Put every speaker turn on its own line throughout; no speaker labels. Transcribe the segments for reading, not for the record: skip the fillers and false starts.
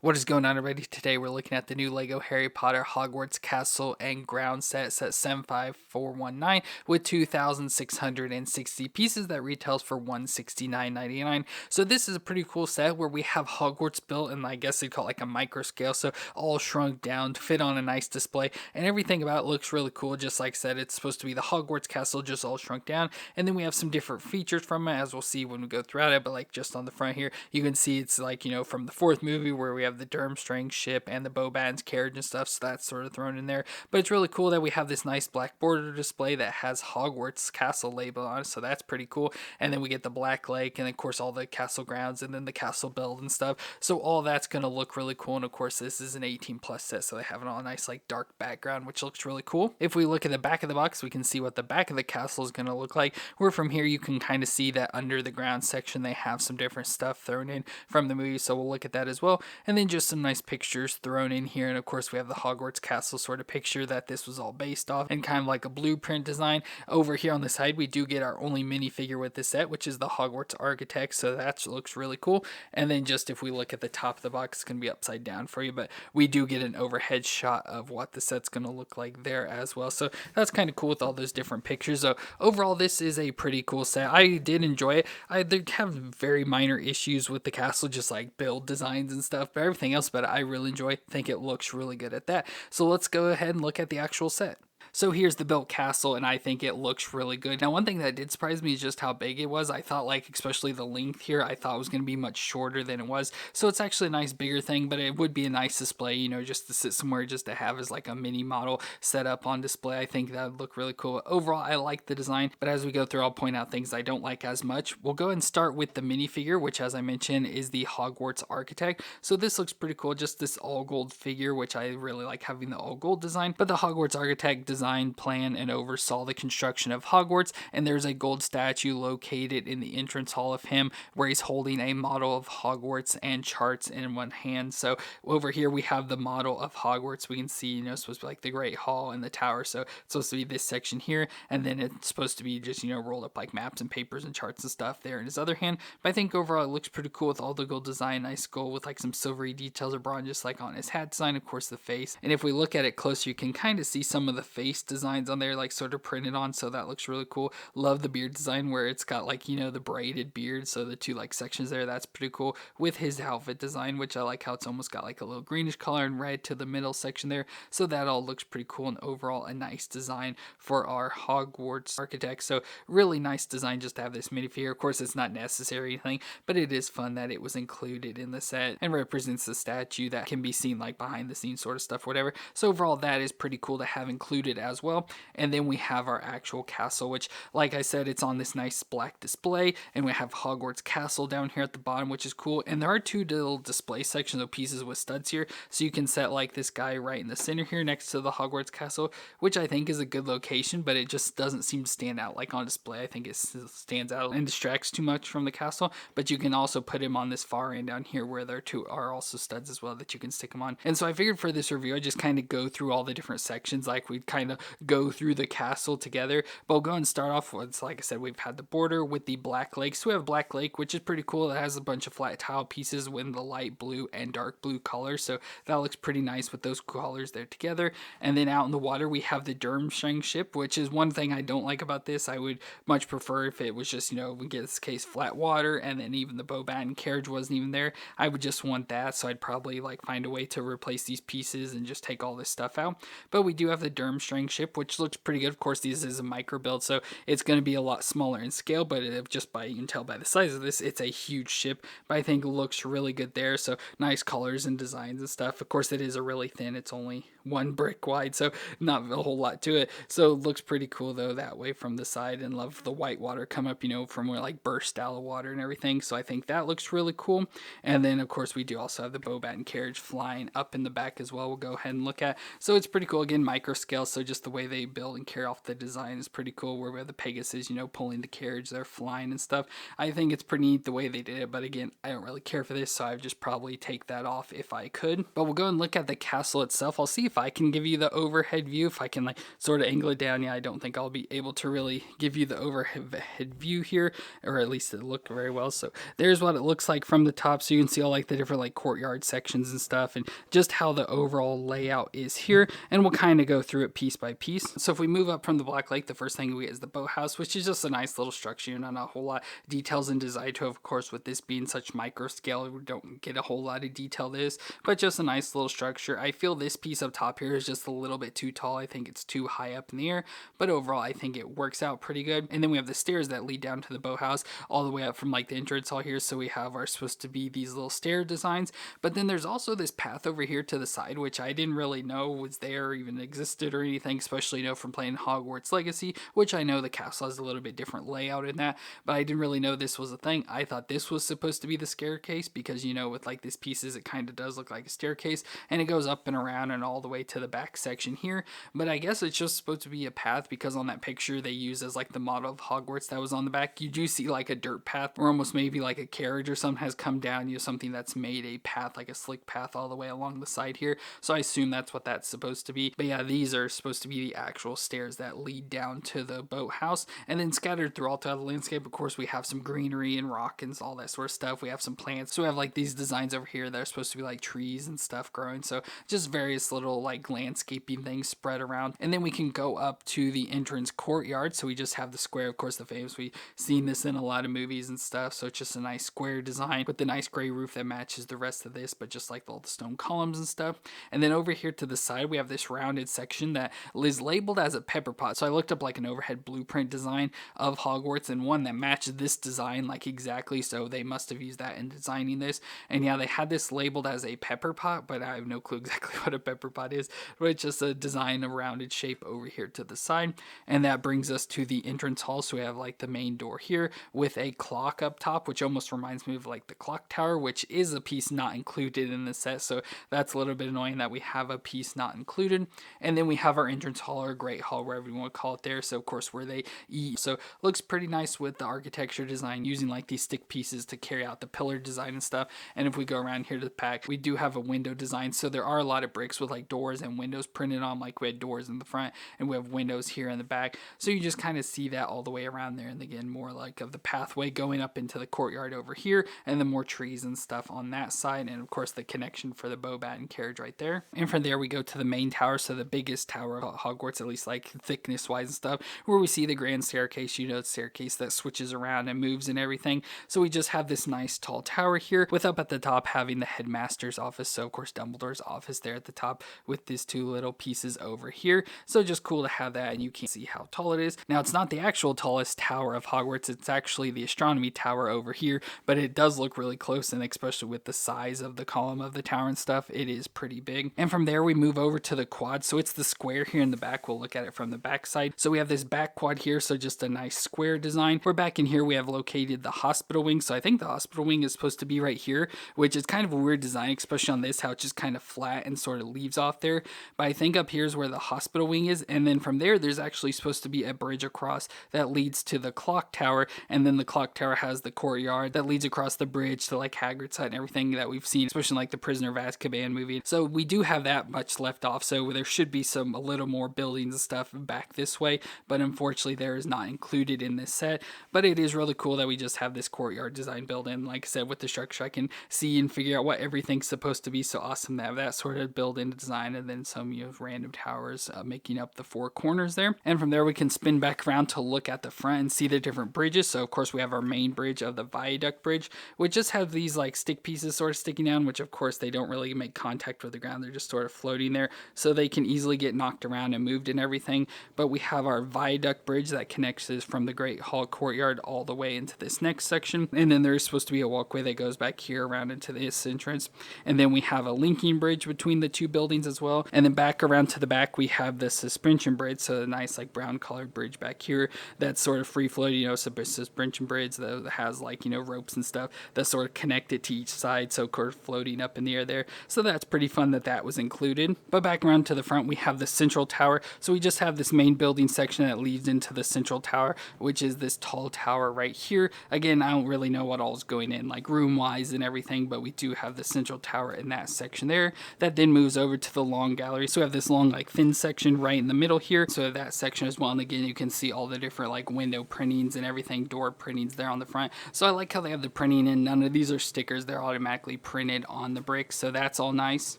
What is going on, everybody? Today we're looking at the new LEGO Harry Potter Hogwarts Castle and Ground set 75419 with 2,660 pieces that retails for $169.99. So this is a pretty cool set where we have Hogwarts built in, I guess they'd call it like a micro scale, so all shrunk down to fit on a nice display, and everything about it looks really cool. Just like I said, it's supposed to be the Hogwarts Castle just all shrunk down, and then we have some different features from it as we'll see when we go throughout it. But like just on the front here, you can see it's like, from the fourth movie where we have the Durmstrang ship and the Beauxbaton's carriage and stuff, so that's sort of thrown in there. But it's really cool that we have this nice black border display that has Hogwarts Castle label on it, so that's pretty cool. And then we get the Black Lake, and of course all the castle grounds, and then the castle build and stuff. So all that's going to look really cool. And of course this is an 18 plus set, so they have it all nice like dark background, which looks really cool. If we look at the back of the box, we can see what the back of the castle is going to look like, where from here you can kind of see that under the ground section they have some different stuff thrown in from the movie, so we'll look at that as well. And then just some nice pictures thrown in here, and of course we have the Hogwarts Castle sort of picture that this was all based off, and kind of like a blueprint design. Over here on the side we do get our only minifigure with this set, which is the Hogwarts Architect, so that looks really cool. And then just if we look at the top of the box, it's going to be upside down for you, but we do get an overhead shot of what the set's going to look like there as well, so that's kind of cool with all those different pictures. So overall this is a pretty cool set. I did enjoy it. I did have very minor issues with the castle, just like build designs and stuff, but everything else about it I really enjoy. Think it looks really good at that. So let's go ahead and look at the actual set. So here's the built castle, and I think it looks really good. Now, one thing that did surprise me is just how big it was. I thought, like, especially the length here, I thought it was going to be much shorter than it was. So it's actually a nice bigger thing, but it would be a nice display, just to sit somewhere, just to have as like a mini model set up on display. I think that would look really cool. Overall, I like the design, but as we go through, I'll point out things I don't like as much. We'll go ahead and start with the minifigure, which, as I mentioned, is the Hogwarts Architect. So this looks pretty cool, just this all gold figure, which I really like having the all gold design. But the Hogwarts Architect design, plan, and oversaw the construction of Hogwarts, and there's a gold statue located in the entrance hall of him where he's holding a model of Hogwarts and charts in one hand. So over here we have the model of Hogwarts. We can see, it's supposed to be like the Great Hall and the tower, so it's supposed to be this section here, and then it's supposed to be just, rolled up like maps and papers and charts and stuff there in his other hand. But I think overall it looks pretty cool with all the gold design, nice gold with like some silvery details of bronze just like on his hat design, of course the face. And if we look at it closer, you can kind of see some of the face designs on there like sort of printed on, so that looks really cool. Love the beard design where it's got like, the braided beard, so the two like sections there, that's pretty cool. With his outfit design, which I like how it's almost got like a little greenish color and red to the middle section there, so that all looks pretty cool. And overall a nice design for our Hogwarts Architect. So really nice design just to have this minifigure. Of course it's not necessary or anything, but it is fun that it was included in the set and represents the statue that can be seen like behind the scenes sort of stuff, whatever. So overall that is pretty cool to have included as well. And then we have our actual castle, which like I said, it's on this nice black display, and we have Hogwarts Castle down here at the bottom, which is cool. And there are two little display sections of pieces with studs here, so you can set like this guy right in the center here next to the Hogwarts Castle, which I think is a good location, but it just doesn't seem to stand out like on display. I think it stands out and distracts too much from the castle. But you can also put him on this far end down here where there two are also studs as well that you can stick him on. And so I figured for this review I just kind of go through all the different sections, like we'd kind of go through the castle together. But we'll go and start off with, like I said, we've had the border with the Black Lake. So we have Black Lake, which is pretty cool. It has a bunch of flat tile pieces with the light blue and dark blue colors, so that looks pretty nice with those colors there together. And then out in the water we have the Durmstrang ship, which is one thing I don't like about this. I would much prefer if it was just, we get this case flat water, and then even the Beauxbaton carriage wasn't even there. I would just want that, so I'd probably like find a way to replace these pieces and just take all this stuff out. But we do have the Durmstrang ship, which looks pretty good. Of course this is a micro build, so it's going to be a lot smaller in scale, but just by, you can tell by the size of this, it's a huge ship, but I think it looks really good there. So nice colors and designs and stuff. Of course it is a really thin, it's only one brick wide, so not a whole lot to it, so it looks pretty cool though that way from the side. And love the white water come up, from where like burst out of water and everything, so I think that looks really cool. And then of course we do also have the Beauxbaton carriage flying up in the back as well, we'll go ahead and look at. So it's pretty cool, again micro scale, so just the way they build and carry off the design is pretty cool, where we have the Pegasus, you know, pulling the carriage, they're flying and stuff. I think it's pretty neat the way they did it, but again, I don't really care for this, so I would just probably take that off if I could. But we'll go and look at the castle itself. I'll see if I can give you the overhead view, if I can like sort of angle it down. Yeah, I don't think I'll be able to really give you the overhead view here, or at least it looked very well. So there's what it looks like from the top, so you can see all like the different like courtyard sections and stuff, and just how the overall layout is here, and we'll kind of go through it piece by piece. So if we move up from the Black Lake, the first thing we get is the boathouse, which is just a nice little structure, you know, not a whole lot of details and design to it. Of course, with this being such micro scale, we don't get a whole lot of detail this, but just a nice little structure. I feel this piece up top here is just a little bit too tall. I think it's too high up in the air, but overall I think it works out pretty good. And then we have the stairs that lead down to the boathouse all the way up from like the entrance hall here. So we have our supposed to be these little stair designs, but then there's also this path over here to the side, which I didn't really know was there or even existed or anything, especially, you know, from playing Hogwarts Legacy, which I know the castle has a little bit different layout in that, but I didn't really know this was a thing. I thought this was supposed to be the staircase because, you know, with like these pieces, it kind of does look like a staircase, and it goes up and around and all the way to the back section here. But I guess it's just supposed to be a path because on that picture they use as like the model of Hogwarts that was on the back, you do see like a dirt path or almost maybe like a carriage or something has come down, you know, something that's made a path, like a slick path all the way along the side here. So I assume that's what that's supposed to be. But yeah, these are supposed to be the actual stairs that lead down to the boathouse. And then scattered throughout the landscape, of course, we have some greenery and rock and all that sort of stuff. We have some plants. So we have like these designs over here that are supposed to be like trees and stuff growing. So just various little like landscaping things spread around. And then we can go up to the entrance courtyard. So we just have the square, of course, the famous, we've seen this in a lot of movies and stuff. So it's just a nice square design with the nice gray roof that matches the rest of this, but just like all the stone columns and stuff. And then over here to the side, we have this rounded section that is labeled as a pepper pot. So I looked up like an overhead blueprint design of Hogwarts and one that matched this design like exactly. So they must have used that in designing this. And yeah, they had this labeled as a pepper pot, but I have no clue exactly what a pepper pot is. But it's just a design, a rounded shape over here to the side. And that brings us to the entrance hall. So we have like the main door here with a clock up top, which almost reminds me of like the clock tower, which is a piece not included in the set. So that's a little bit annoying that we have a piece not included. And then we have our entrance hall or great hall, wherever you want to call it there. So of course where they eat. So looks pretty nice with the architecture design using like these stick pieces to carry out the pillar design and stuff. And if we go around here to the back, we do have a window design. So there are a lot of bricks with like doors and windows printed on, like we had doors in the front and we have windows here in the back. So you just kind of see that all the way around there. And again, more like of the pathway going up into the courtyard over here, and then more trees and stuff on that side. And of course the connection for the Beauxbaton carriage right there. And from there we go to the main tower. So the biggest tower of Hogwarts, at least like thickness wise and stuff, where we see the grand staircase, you know, the staircase that switches around and moves and everything. So we just have this nice tall tower here with up at the top having the headmaster's office. So of course Dumbledore's office there at the top with these two little pieces over here. So just cool to have that, and you can see how tall it is. Now it's not the actual tallest tower of Hogwarts, it's actually the astronomy tower over here, but it does look really close, and especially with the size of the column of the tower and stuff, it is pretty big. And from there we move over to the quad. So it's the square here in the back. We'll look at it from the back side. So we have this back quad here, so just a nice square design. We're back in here, we have located the hospital wing. So I think the hospital wing is supposed to be right here, which is kind of a weird design, especially on this, how it's just kind of flat and sort of leaves off there. But I think up here is where the hospital wing is, and then from there there's actually supposed to be a bridge across that leads to the clock tower, and then the clock tower has the courtyard that leads across the bridge to like Hagrid's hut and everything that we've seen, especially in like the Prisoner of Azkaban movie. So we do have that much left off, so there should be a little more buildings and stuff back this way, but unfortunately there is not included in this set. But it is really cool that we just have this courtyard design built in. Like I said, with the structure I can see and figure out what everything's supposed to be. So awesome to have that sort of built into design, and then some, you know, random towers making up the four corners there. And from there we can spin back around to look at the front and see the different bridges. So of course we have our main bridge of the viaduct bridge, which just have these like stick pieces sort of sticking down, which of course they don't really make contact with the ground, they're just sort of floating there, so they can easily get knocked around and moved and everything. But we have our viaduct bridge that connects us from the Great Hall courtyard all the way into this next section, and then there's supposed to be a walkway that goes back here around into this entrance. And then we have a linking bridge between the two buildings as well, and then back around to the back we have the suspension bridge, so a nice like brown colored bridge back here that's sort of free floating, you know, suspension bridge that has like, you know, ropes and stuff that sort of connect it to each side, so sort of floating up in the air there. So that's pretty fun that that was included. But back around to the front we have the central central tower. So we just have this main building section that leads into the central tower, which is this tall tower right here. Again, I don't really know what all is going in, like room wise and everything, but we do have the central tower in that section there. That then moves over to the long gallery. So we have this long like thin section right in the middle here. So that section as well. And again, you can see all the different like window printings and everything, door printings there on the front. So I like how they have the printing, and none of these are stickers. They're automatically printed on the bricks. So that's all nice.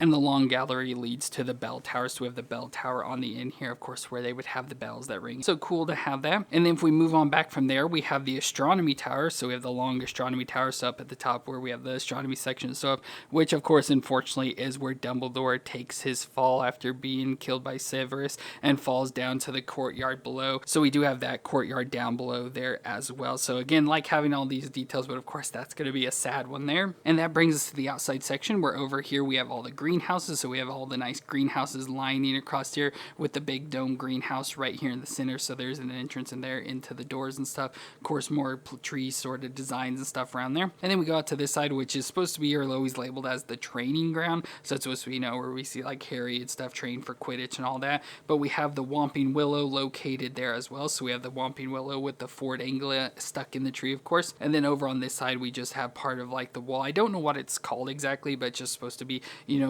And the long gallery leads to the bell tower. So we have the bell tower on the end here, of course, where they would have the bells that ring. So cool to have that. And then if we move on back from there, we have the astronomy tower. So we have the long astronomy tower. So up at the top where we have the astronomy section. So up, which of course, unfortunately, is where Dumbledore takes his fall after being killed by Severus and falls down to the courtyard below. So we do have that courtyard down below there as well. So again, like having all these details, but of course that's going to be a sad one there. And that brings us to the outside section, where over here we have all the greenhouses. So we have all the nice greenhouses lining across here with the big dome greenhouse right here in the center. So there's an entrance in there into the doors and stuff. Of course, more tree sort of designs and stuff around there. And then we go out to this side, which is supposed to be or always labeled as the training ground. So it's supposed to be, where we see like Harry and stuff train for Quidditch and all that. But we have the Whomping Willow located there as well. So we have the Whomping Willow with the Ford Anglia stuck in the tree, of course. And then over on this side, we just have part of like the wall. I don't know what it's called exactly, but it's just supposed to be,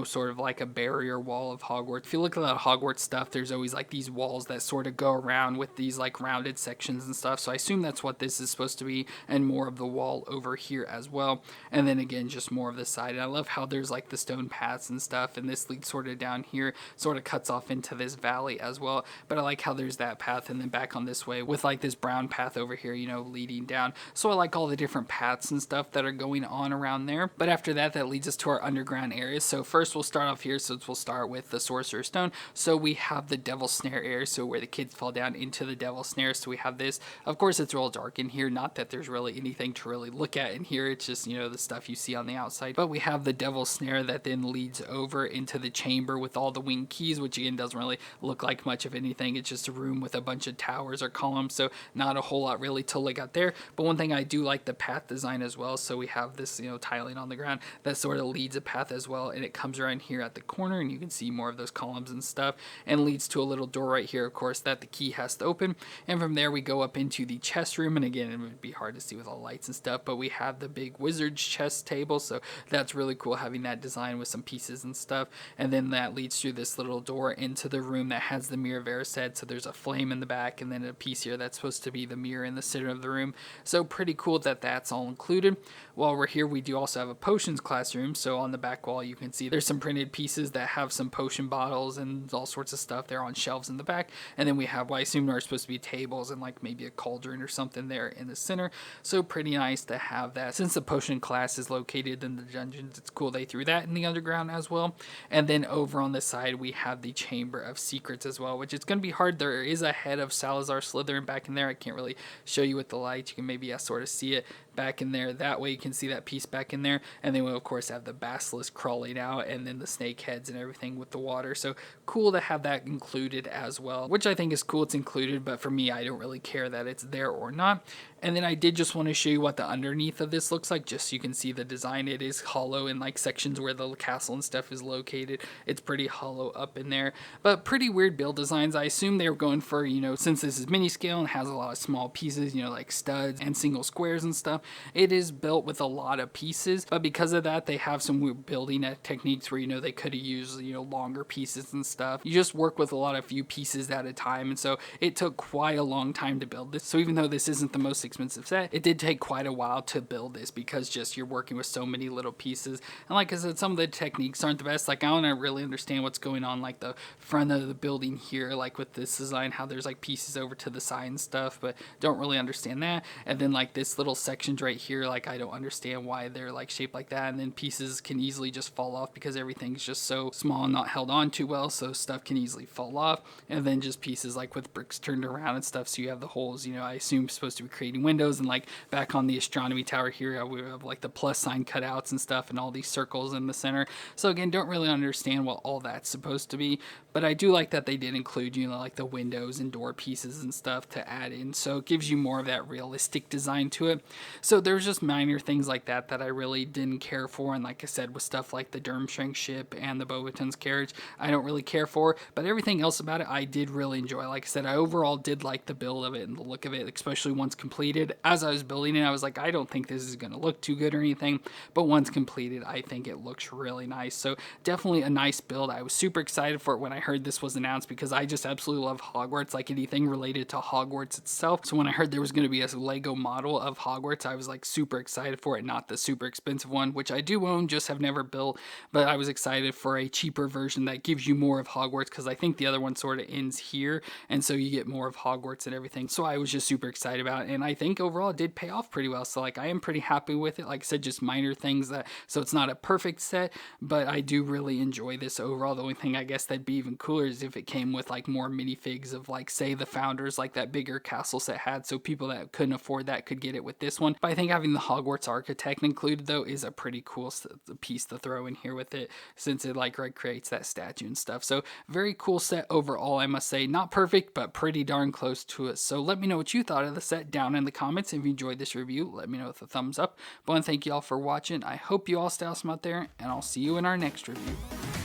sort of like a barrier wall of Hogwarts. If you look at that Hogwarts stuff, there's always like these walls that sort of go around with these like rounded sections and stuff. So I assume that's what this is supposed to be, and more of the wall over here as well. And then again, just more of the side. And I love how there's like the stone paths and stuff, and this leads sort of down here, sort of cuts off into this valley as well. But I like how there's that path, and then back on this way with like this brown path over here, leading down. So I like all the different paths and stuff that are going on around there. But after that, that leads us to our underground areas. So first we'll start off here. So we'll start with the Sorcerer's Stone. So we have the Devil's Snare area, so where the kids fall down into the Devil's Snare. So we have this. Of course, it's real dark in here. Not that there's really anything to really look at in here. It's just, the stuff you see on the outside. But we have the Devil's Snare that then leads over into the chamber with all the winged keys, which again doesn't really look like much of anything. It's just a room with a bunch of towers or columns. So not a whole lot really to look at there. But one thing I do like the path design as well. So we have this, tiling on the ground that sort of leads a path as well. And it comes around here at the corner, and you can see more of those columns and stuff, and leads to a little door right here, of course, that the key has to open. And from there we go up into the chess room. And again, it would be hard to see with all the lights and stuff, but we have the big wizard's chess table. So that's really cool having that design with some pieces and stuff. And then that leads through this little door into the room that has the Mirror of Erised. So there's a flame in the back, and then a piece here that's supposed to be the mirror in the center of the room. So pretty cool that that's all included. While we're here, we do also have a potions classroom. So on the back wall, you can see there's some printed pieces that have some potion bottles and all sorts of stuff there on shelves in the back. And then we have what I assume are supposed to be tables and like maybe a cauldron or something there in the center. So pretty nice to have that. Since the potion class is located in the dungeons, it's cool they threw that in the underground as well. And then over on the side, we have the Chamber of Secrets as well, which it's going to be hard. There is a head of Salazar Slytherin back in there. I can't really show you with the light. You can maybe sort of see it back in there. That way you can see that piece back in there. And then we'll of course have the basilisk crawling out, and then the snake heads and everything with the water. So cool to have that included as well, which I think is cool it's included, but for me, I don't really care that it's there or not. And then I did just want to show you what the underneath of this looks like, just so you can see the design. It is hollow in like sections where the castle and stuff is located. It's pretty hollow up in there, but pretty weird build designs. I assume they were going for, since this is mini scale and has a lot of small pieces, like studs and single squares and stuff, it is built with a lot of pieces. But because of that, they have some weird building techniques where, they could have used, longer pieces and stuff. You just work with a lot of few pieces at a time. And so it took quite a long time to build this. So even though this isn't the most expensive set, it did take quite a while to build this, because just you're working with so many little pieces. And like I said, some of the techniques aren't the best. Like I don't really understand what's going on like the front of the building here, like with this design, how there's like pieces over to the side and stuff, but don't really understand that. And then like this little sections right here, like I don't understand why they're like shaped like that. And then pieces can easily just fall off because everything's just so small and not held on too well, so stuff can easily fall off. And then just pieces like with bricks turned around and stuff, so you have the holes, I assume supposed to be creating windows, and like back on the astronomy tower here, we have like the plus sign cutouts and stuff, and all these circles in the center. So again, don't really understand what all that's supposed to be, but I do like that they did include, you know, like the windows and door pieces and stuff to add in, so it gives you more of that realistic design to it. So there's just minor things like that that I really didn't care for, and like I said, with stuff like the Durmstrang ship and the Beauxbaton's carriage, I don't really care for, but everything else about it I did really enjoy. Like I said, I overall did like the build of it and the look of it, especially once completed. As I was building it, I was like, I don't think this is going to look too good or anything, but once completed, I think it looks really nice. So definitely a nice build. I was super excited for it when I heard this was announced, because I just absolutely love Hogwarts, like anything related to Hogwarts itself. So when I heard there was going to be a Lego model of Hogwarts, I was like super excited for it. Not the super expensive one, which I do own, just have never built, but I was excited for a cheaper version that gives you more of Hogwarts, because I think the other one sort of ends here, and so you get more of Hogwarts and everything. So I was just super excited about it, and I think overall it did pay off pretty well. So like I am pretty happy with it. Like I said, just minor things that, so it's not a perfect set, but I do really enjoy this overall. The only thing I guess that'd be even cooler is if it came with like more minifigs of like, say, the founders, like that bigger castle set had, so people that couldn't afford that could get it with this one. But I think having the Hogwarts Architect included though is a pretty cool piece to throw in here with it, since it like recreates that statue and stuff. So very cool set overall, I must say. Not perfect, but pretty darn close to it. So let me know what you thought of the set down in the comments. If you enjoyed this review, let me know with a thumbs up. But I want to thank you all for watching. I hope you all stay awesome out there, and I'll see you in our next review.